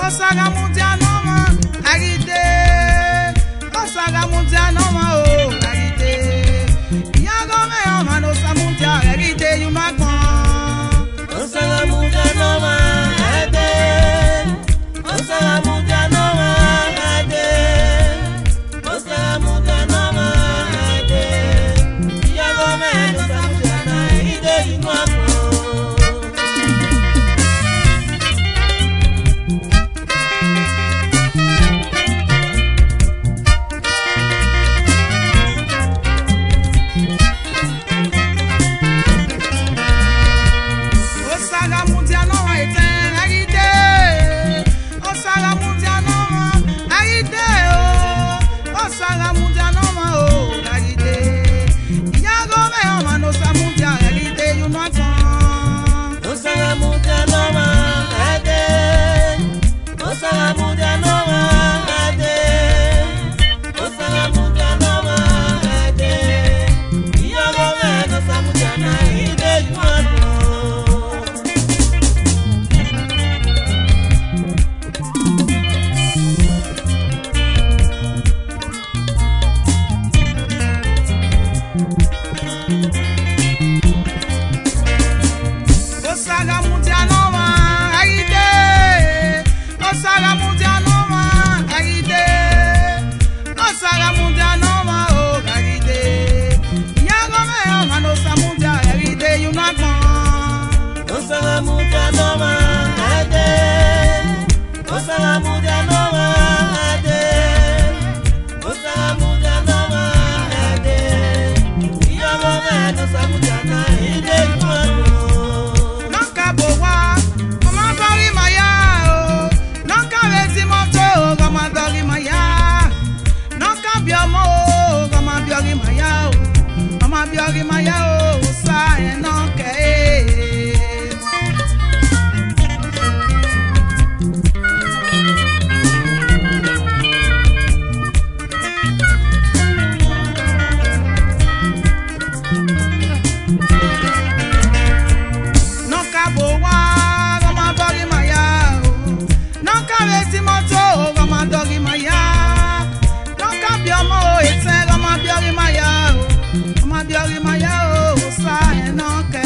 Osaghamudianomwan agide, Osaghamudianomwan oh agide. Iyagome oman osamudia agide yumagbon. Osaghamudianomwan agide, Osaghamudianomwan agide, Osaghamudianomwan agide. Iyagome osamudia agide yumagbon. Osaghamudianomwan oh agide. Iyagome oman osamudia agide yumagbon. Osaghamudianomwan agide, Osaghamudianomwan agide, Osaghamudianomwan agide. Iyagome osamudia agide yumagbon. Osaghamudianomwan agide, Osaghamudianomwan agide, Osaghamudianomwan oh agide. Iyagome oman osamudia agide yumagbon. Osaghamudianomwan agide, Osaghamudianomwan agide, Osaghamudianomwan agide. Iyagome osamudia agide yumagbon. Waghimaziengbe oh sa enoke.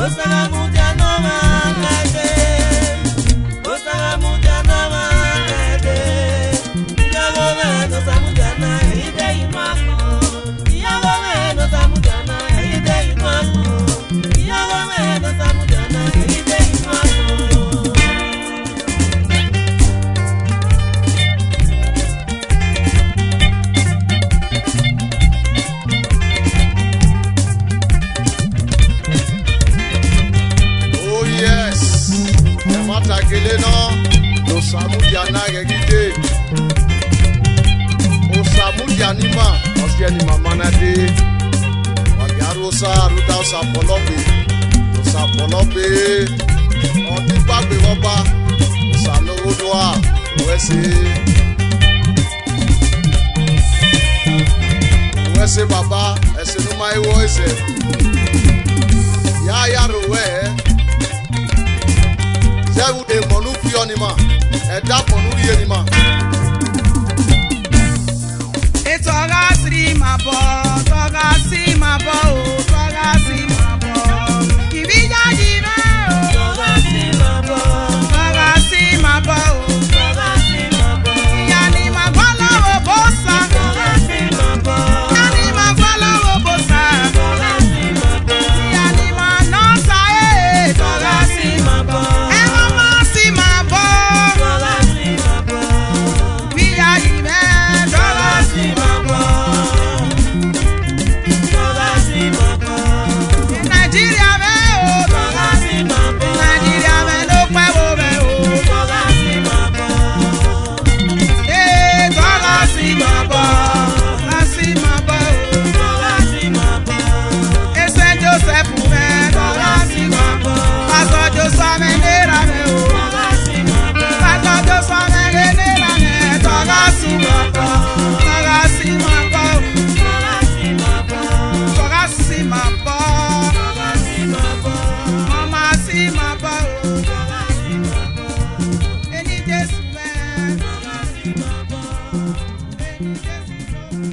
Osaghamudianomwan agide, Osaghamudianomwan agide. Iyagome osamudia agide yumagbon. Yanima, Oskianima Manade, Waghiarosa, Ruda Sapolobe, Sapolobe, Otipa Bewoba, Osalobuamwen, Wese Baba, Esenuma Iwoise, Yaya Rowe, Zewu de Monu Fionima, Eda Monu Yenima. Toga si ma bo, toga si ma bo, toga si ma bo. Ibija jime o, Toga si ma bo, toga si ma bo, toga si ma bo, yani ma gwala wo bosa, toga si ma bo, yani ma gwala wo bosa, toga si ma bo, yani ma nosa toga si ma bo, mama si ma bo, toga si ma bo, ibija jime, toga si ma bo. toga si ma bo, Nigeria me o, toga si ma bo, Nigeria me no pe wo me o. toga si ma bo, Toga si ma bo, toga si ma bo. toga si ma bo, Ese Joseph me, toga si ma bo. Pastor Joseph me nera me o. toga si ma bo, Pastor Joseph me nera me, toga si ma bo, toga si ma bo, toga si ma bo, toga si ma bo. toga si ma bo, Mama si ma bo, toga si ma bo, eni Jesu me, toga si ma bo. eni Jesu me.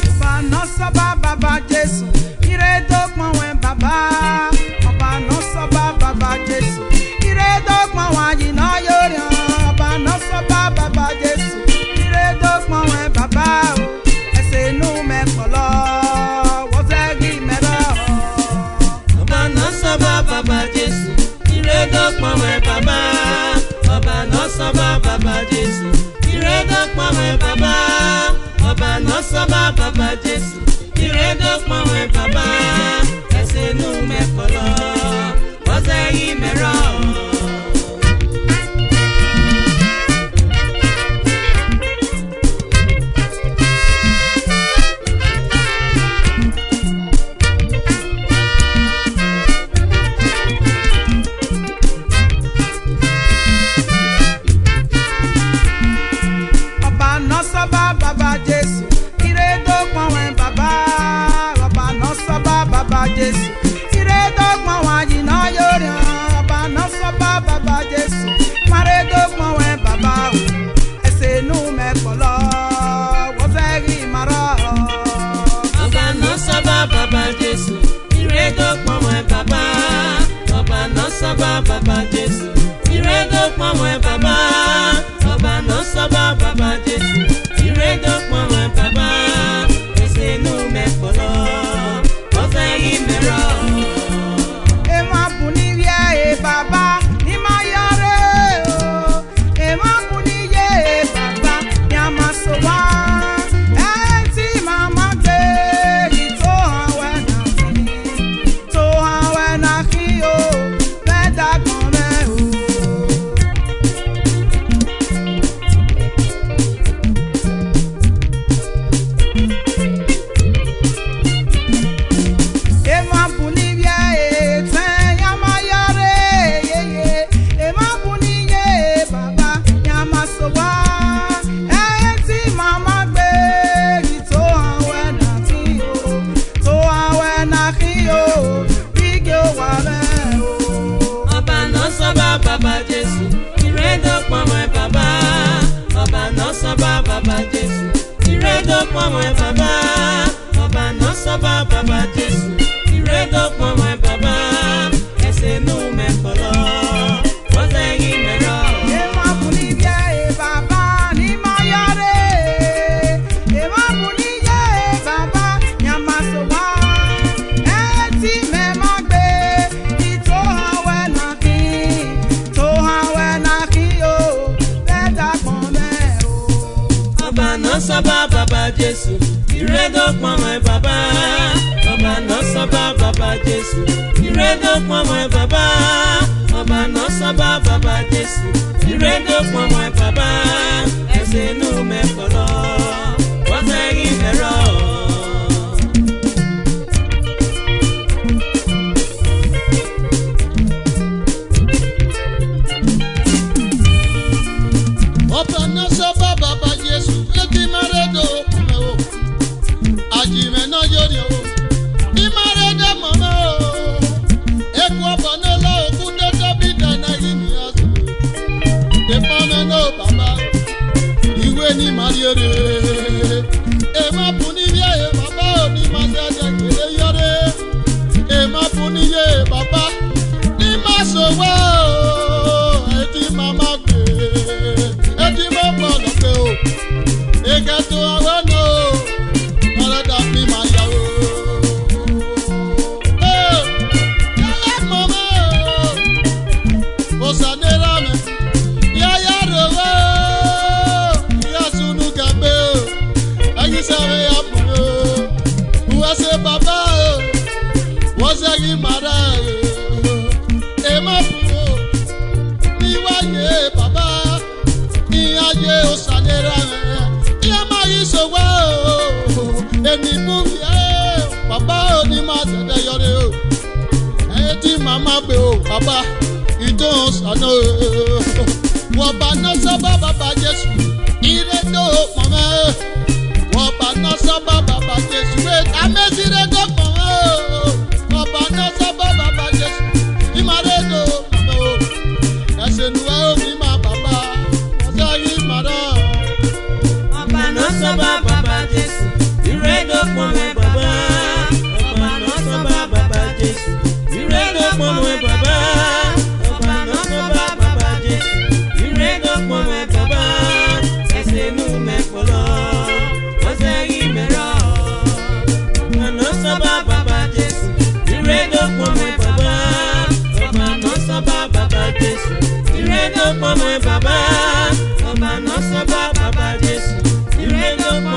Oba Nosoba Baba Jesu, ire Waghimaziengbe Baba. Oba Nosoba Baba Jesu, ire Waghimaziengbe yori. Oba Nosoba Baba Jesu, ire Waghimaziengbe Baba. Ese nu me kolo, wozegi mero. Oba Nosoba Baba Jesu, ire Waghimaziengbe Baba. Oba Nosoba Baba Jesu, ire Waghimaziengbe Baba. Oba Nosoba Baba Jesu, ire Waghimaziengbe Baba. Ese nu me kolo, wozegi mero. Oba Nosoba Baba Jesu, ire Waghimaziengbe Baba. Oba mwen baba, Oba Nosoba baba Jesu, iredo kwa mwen baba, ese nou men kolo, Waghimaziengbe. Ema punibia e baba ni mayare. Ema punije e baba nyamasowa. Eti me magbe ito hawe na ki o beda pome o. Oba Nosoba baba Jesu, iredo kwa mwen baba, Oba Nosoba baba Jesu, iredo kwa mwen baba, Oba Nosoba baba Jesu, iredo kwa mwen baba, ese nou men kolo, Waghimaziengbe. Oba Nosoba baba Jesu, eti maredo o. Ajime no yori o. Imaredo mama o. Eku oba no la okude dobida na yimi asu. Epame no baba. Iwe ni mariere. Ema puni bia e baba o ni masede kele yore. Ema puni ye baba. Ni masowa o. Eti mama gbe. Eti mama lo pe o. Egeto awano. Mara da mi ma ya o. Ya mama o. Osanera me. Ya rowo. Ya sunu gambe o. Ayi sabe ya puno. Uwase baba o. Waghimaziengbe o. Ema puno. Ni waye baba. Ni aye osanera me. Ya ma isowa o. Eni muvi baba o ni ma sede yore o. Eti mama gbe o baba. Idon sana o. Oba Nosoba baba Jesu, iredo mama. Oba Nosoba baba Jesu, ameziredo mama. Oba Nosoba baba Jesu, imaredo mama. Ese nuwa o mi ma baba. Waghimaziengbe. Oba Nosoba baba Jesu, iredo kwa mwen baba, Oba Nosoba baba Jesu, iredo kwa mwen baba, Oba Nosoba baba Jesu, iredo kwa mwen baba, ese nou men kolo, Waghimaziengbe. Oba Nosoba baba Jesu, iredo kwa mwen baba, Oba Nosoba baba Jesu, iredo kwa mwen baba, Oba Nosoba baba Jesu, iredo kwa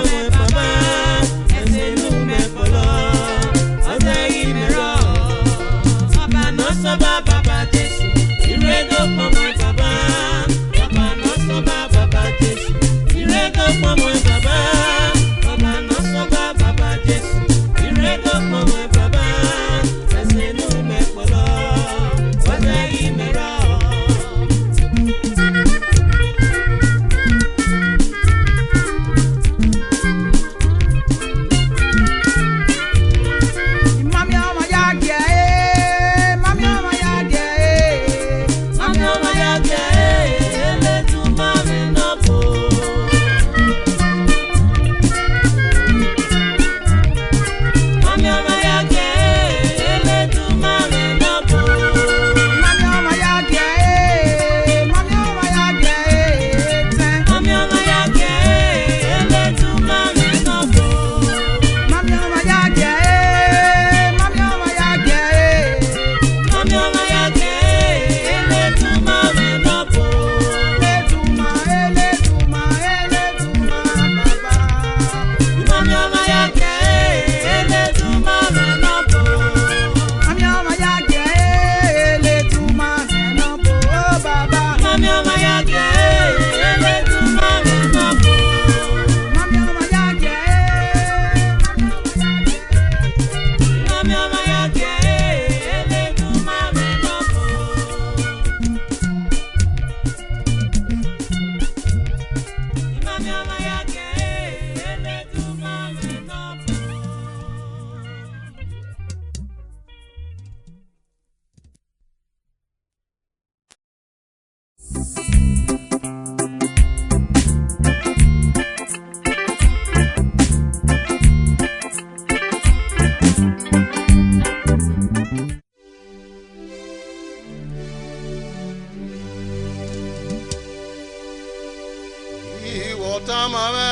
Iwotamame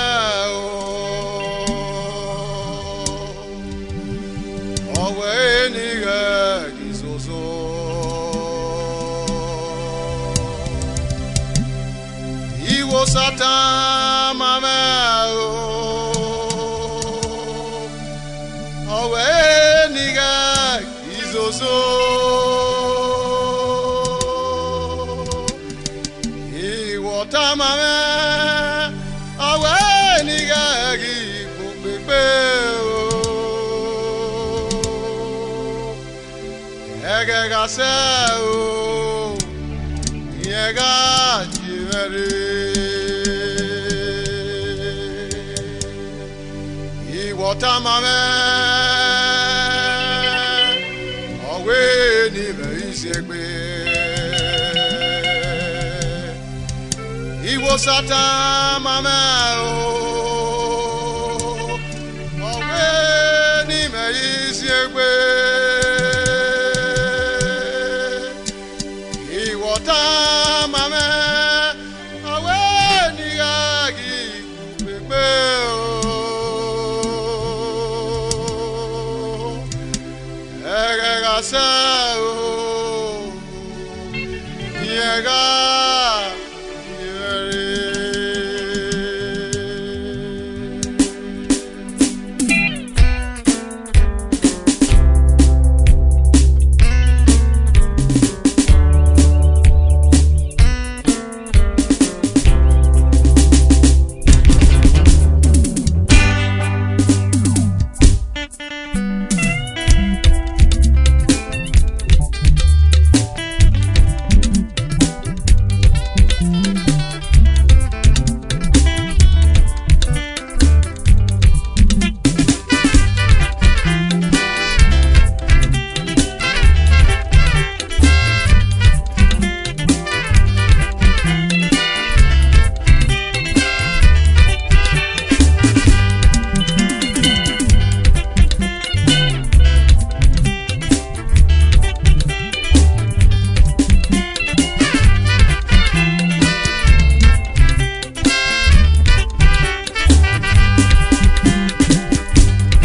Owe nige gizozo Iwosatamame Owe nige gizozo Iwotamame Owe nige gipepe Egega seu Yega jiveri Iwotamame Owe nibe isegbe Iwosatamame Owe nibe isegbe Iwotamame Owe niga gipepe Egega seu Yega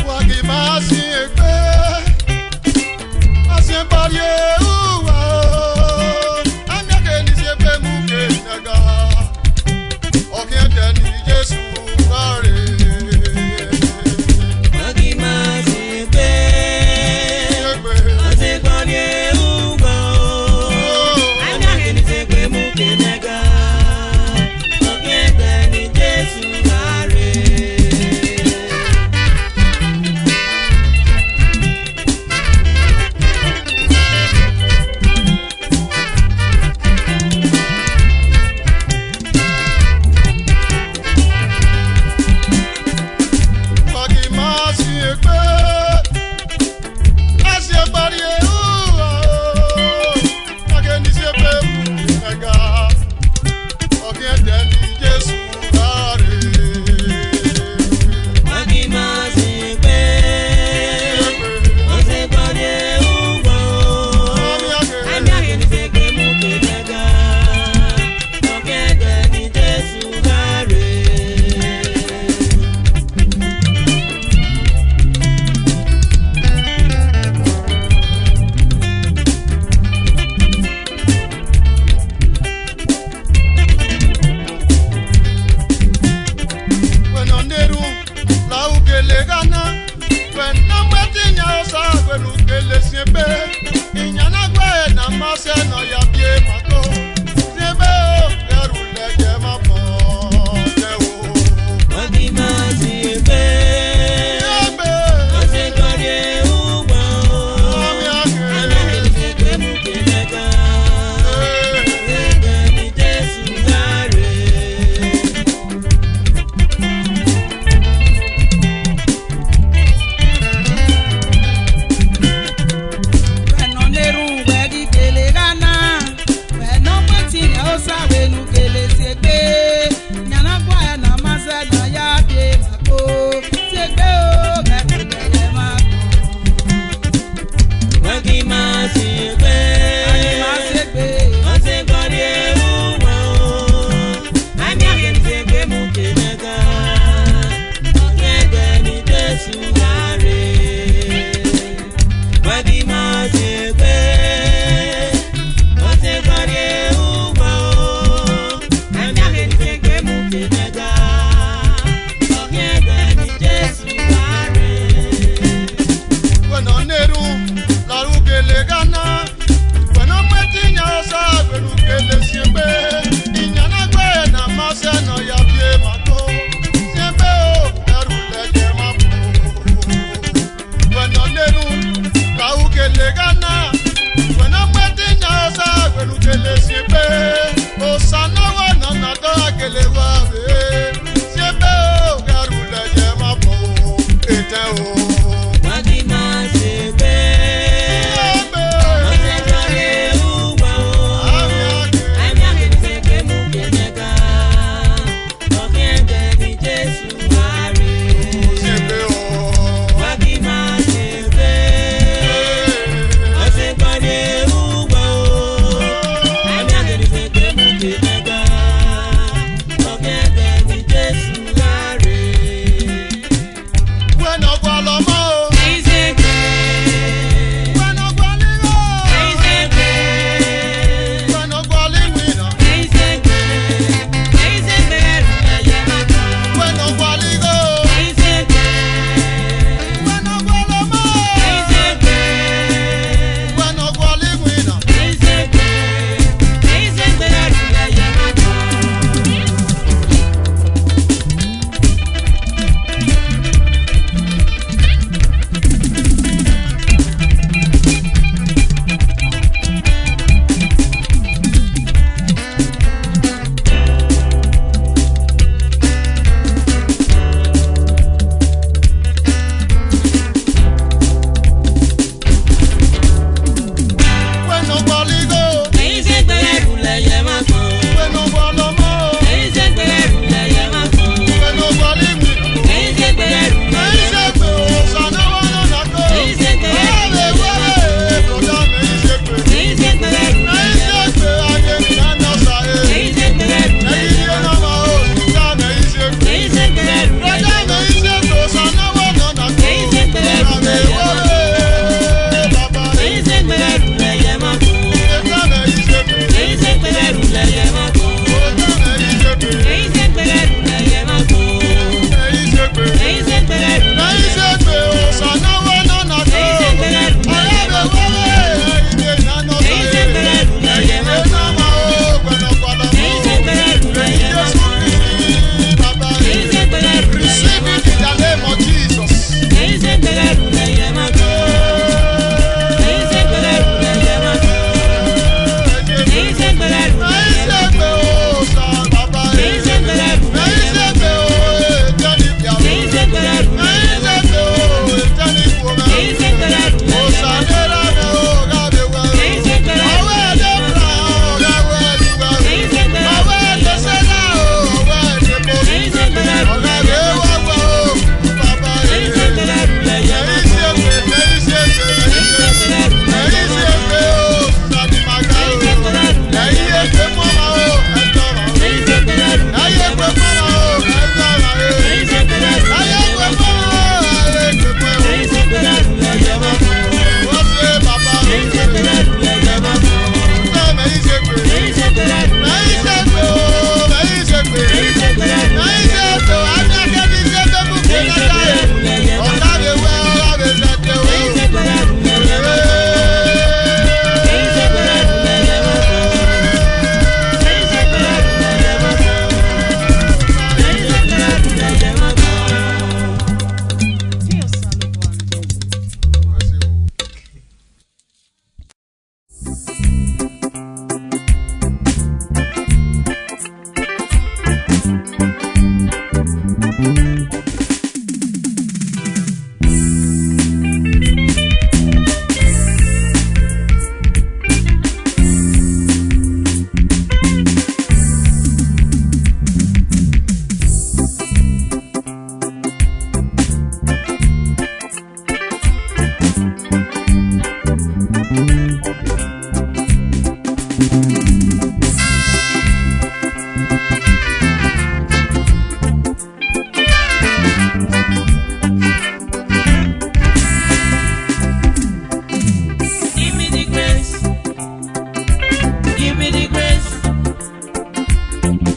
Waghimaziengbe mega. Ọ̀gẹ̀dẹ̀ ni Jésù wá rè. When on Neru, la Rugele Gana, when I'm waiting, I saw the Rugele Siebe, in Yanagwe, and I'm Masano Yabe Mato, Siebe, Erule Gemapo. When on Neru, la Rugele Gana, when I'm waiting, I saw the Rugele Siebe, Osanawa, Nanado, Gelewabe, Siebe, Erule Gemapo, Eteo. Waghimaziengbe, Osaghamudianwanwan Vol.2. Ọ̀gẹ̀dẹ̀ ni Jésù wá rè. Waghimaziengbe, Osaghamudianwanwan Ọ̀gẹ̀dẹ̀ ni Jésù wá rè. When I go along,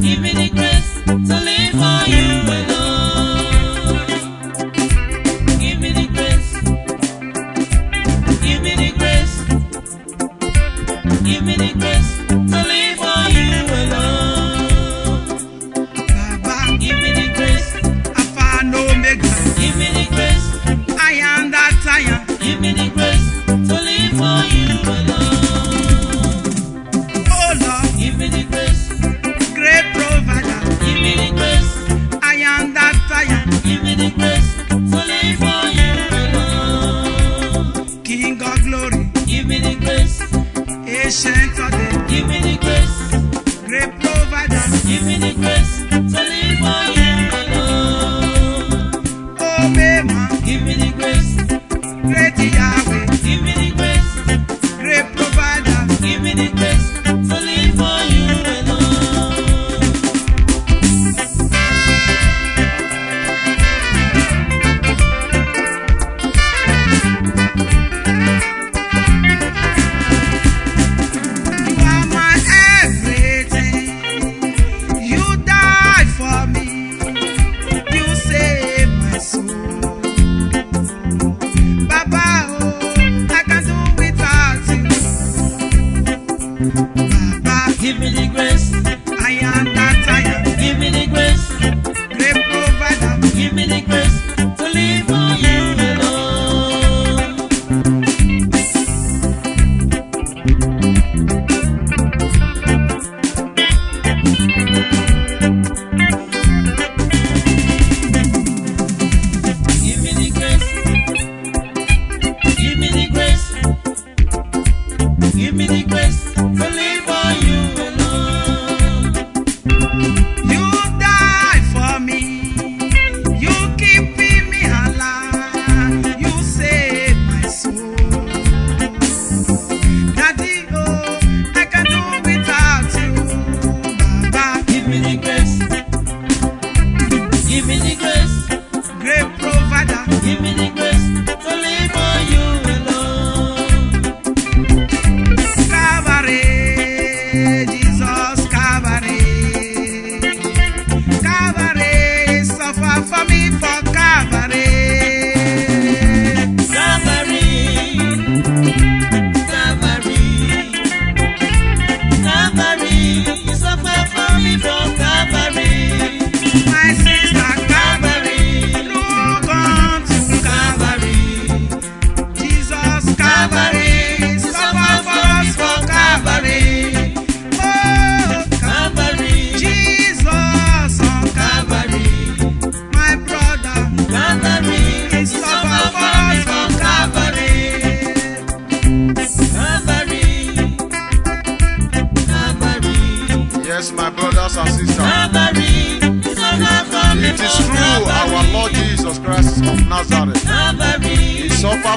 Give me the grace to live.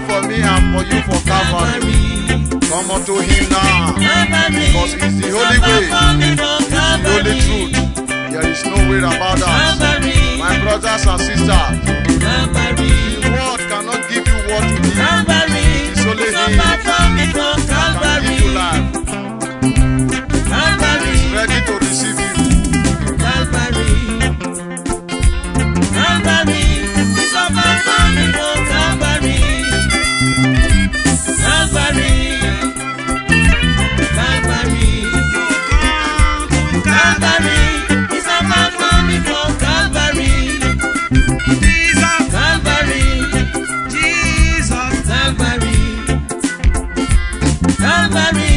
for me and for you for Calvary. Come unto him now, because he's the only way, he's the only truth. There is no way about that. My brothers and sisters, the world cannot give you what you need. It's only him that can give you life. He's ready to receive you. Calvary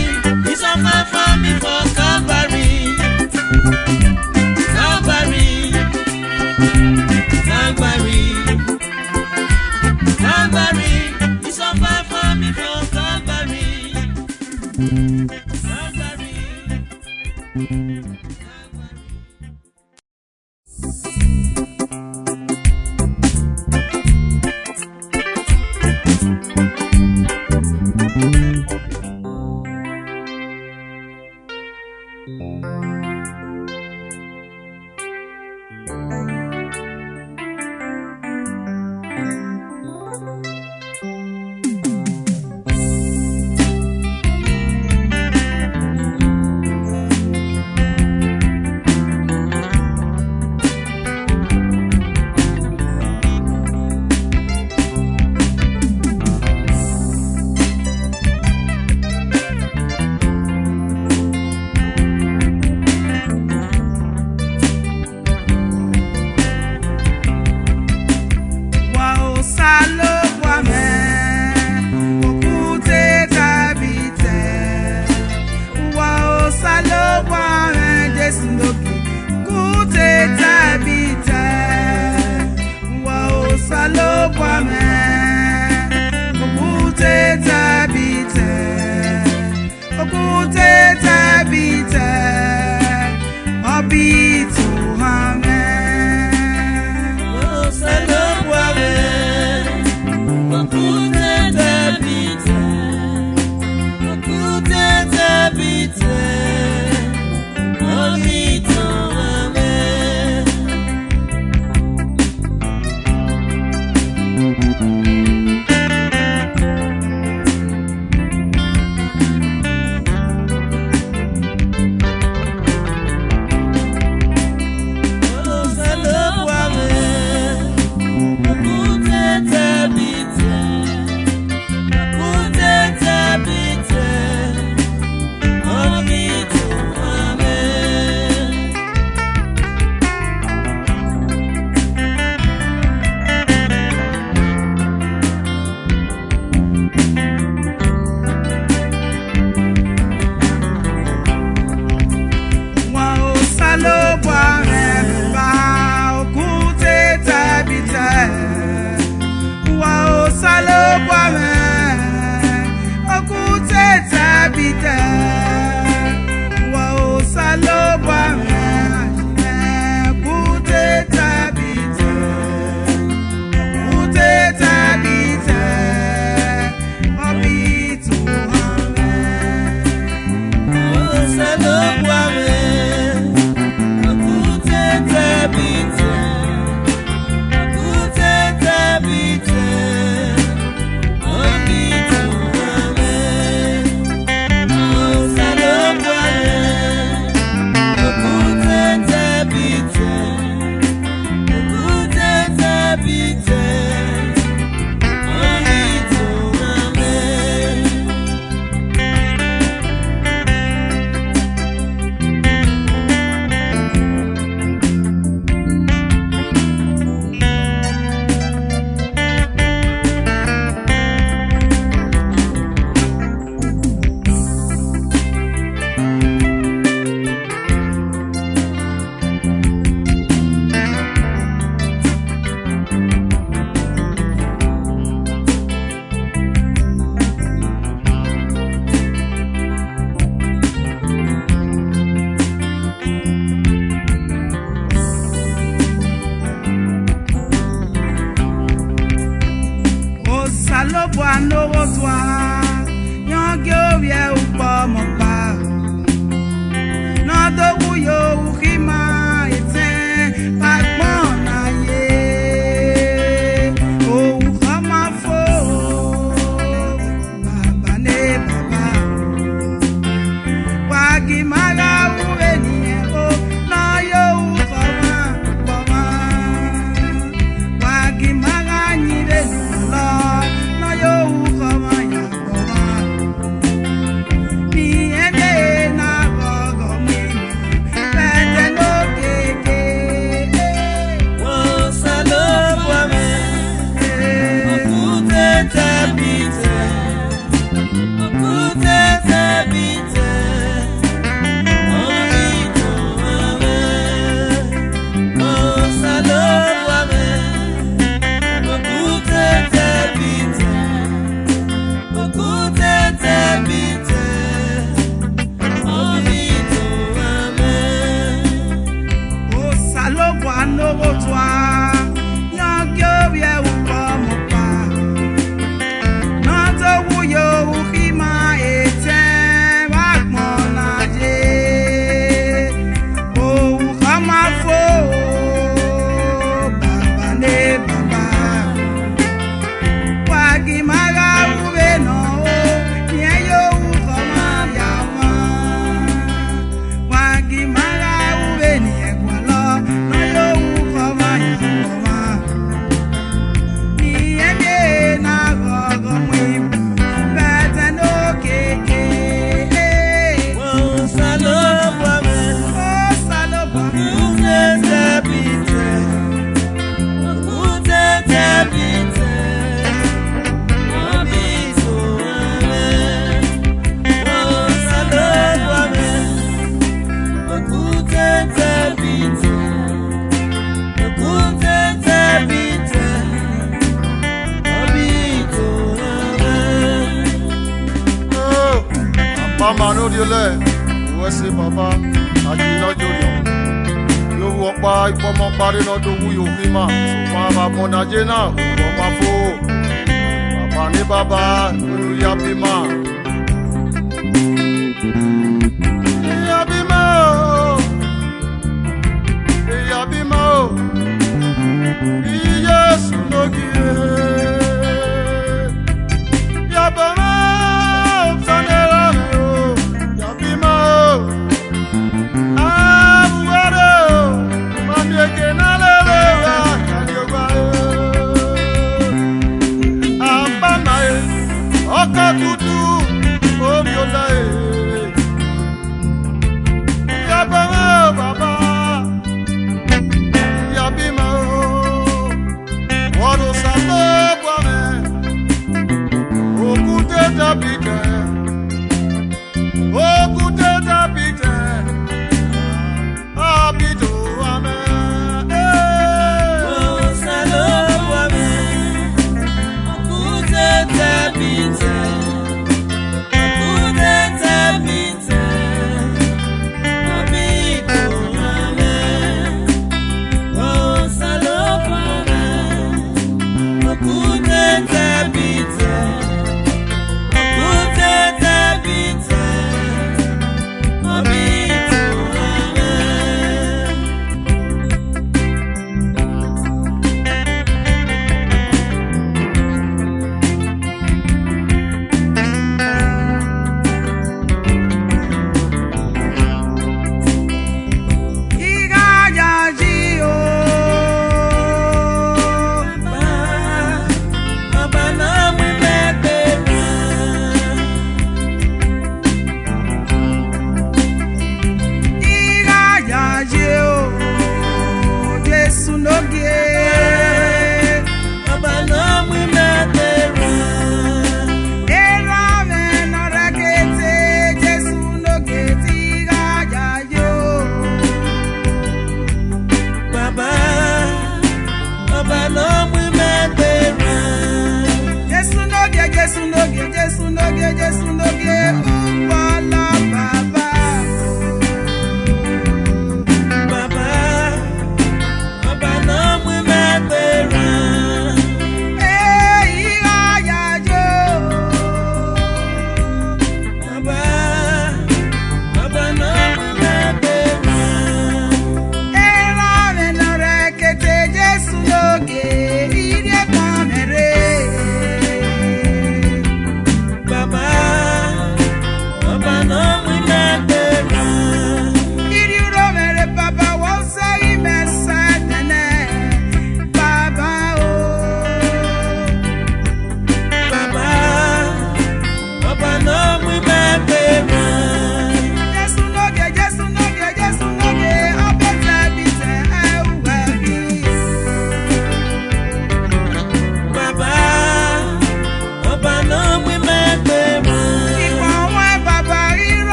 Osalobuamwen Yongyo vie upo mopa Nodo uyo uhima eten Pakmon na ye O uhama fo Baba ne baba Waghimaziengbe o Na yo uhama baba Waghimaziengbe lo Na yo uhama ya baba Ni ebe na gogo mimi Pete no keke Osalobuamwen Okute tabite Okute tabite Osalobuamwen Okute tabite Okute tabite Osalobuamwen Yongyo vie upo mopa Nodo uyo uhima eten Pakmon na ye O uhama fo Baba ne baba Waghimaziengbe no Nye yo uhama ya wa Waghimaziengbe ni ekwalo No yo uhama ya wa Ni ebe na gogo mwibu Pete no keke Osalobuamwen Osalobuamwen Okute tabite Okute tabite Osalobuamwen Okute tabite Okute tabite Oh, Papa no diole. Wese papa, aji no jojo. Yo wopa ipomo pare no do wuyo hima. So papa mona jena, papa fo. Papa ni baba, no ya bima. Ya bima. Ya bima. Yes, no gie. Ya bama, sanera yo. Ya bima. Abuero, mami kenale wa kanyoba. Ambana e, okatutu, omiola e. Ya bama baba. Ya bima. Osalobuamwen Okute tabite Okute tabite Abito amen Osalobuamwen Okute tabite Okute tabite Abito amen Osalobuamwen Okute tabite Okute tabite Abito Igayaji o Baba na mwibebe Igayaji o Jesu no gie